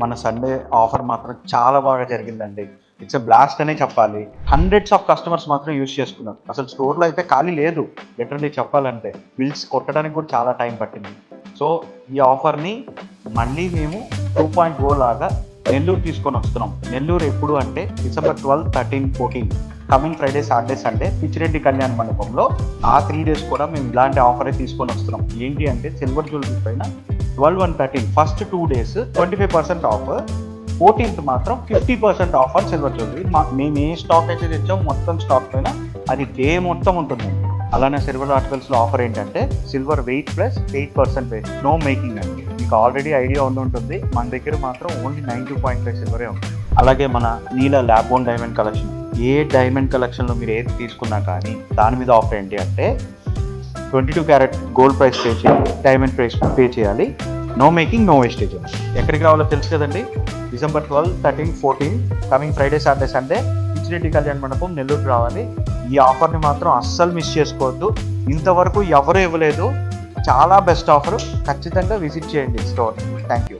మన Sunday offer మాత్రం చాలా బాగా జరిగిందండి. ఇట్స్ ఎ బ్లాస్ట్ అనే చెప్పాలి. హండ్రెడ్స్ ఆఫ్ కస్టమర్స్ మాత్రం యూజ్ చేసుకున్నారు. అసలు స్టోర్‌లో అయితే ఖాళీ లేదు. లిటరల్లీ చెప్పాలంటే. బిల్స్ కొట్టడానికి కూడా చాలా టైం పట్టింది. సో, ఈ ఆఫర్‌ని మళ్ళీ మేము 2.0 లాగా నెల్లూరు తీసుకొని వస్తున్నాం. నెల్లూరు ఎప్పుడు అంటే December 12, 13, 14 coming Friday, Saturday, Sunday Pichireddy కళ్యాణ మండపంలో ఆ 3 డేస్ కూడా మేము ఇలాంటి ఆఫరే తీసుకొని వస్తున్నాం. ఏంటి అంటే సిల్వర్ జ్యువెలరీ పైన 12 and 13 first 2 days 25% of, 14th మాత్రం 50% ఆఫ్ ఆన్ సిల్వర్ జ్యువెలరీ. మేము ఏ స్టాక్ అయితే తెచ్చామో మొత్తం స్టాక్ పైన అది డే మొత్తం ఉంటుంది. అలానే సిల్వర్ ఆర్టికల్స్లో ఆఫర్ ఏంటంటే silver weight plus 8% weight, no making అండి. మీకు ఆల్రెడీ ఐడియా ఉంటుంది. మన దగ్గర మాత్రం ఓన్లీ 92.5 సిల్వరే ఉంది. అలాగే మన నీల ల్యాబ్ ఓన్ డైమండ్ కలెక్షన్, ఏ డైమండ్ కలెక్షన్లో మీరు ఏది తీసుకున్నా కానీ దాని మీద ఆఫర్ ఏంటి అంటే 22 క్యారెట్ గోల్డ్ ప్రైస్ పే చేయాలి, డైమండ్ ప్రైస్ పే చేయాలి, నో మేకింగ్, నో వేస్టేజ్. ఎక్కడికి రావాలో తెలుసు కదండి. December 12, 13, 14 coming Friday, Saturday, Sunday Pichireddy కళ్యాణ మండపం నెల్లూరు రావాలి. ఈ ఆఫర్ని మాత్రం అస్సలు మిస్ చేసుకోవద్దు. ఇంతవరకు ఎవరు ఇవ్వలేదు. చాలా బెస్ట్ ఆఫర్. ఖచ్చితంగా విజిట్ చేయండి స్టోర్. Thank you.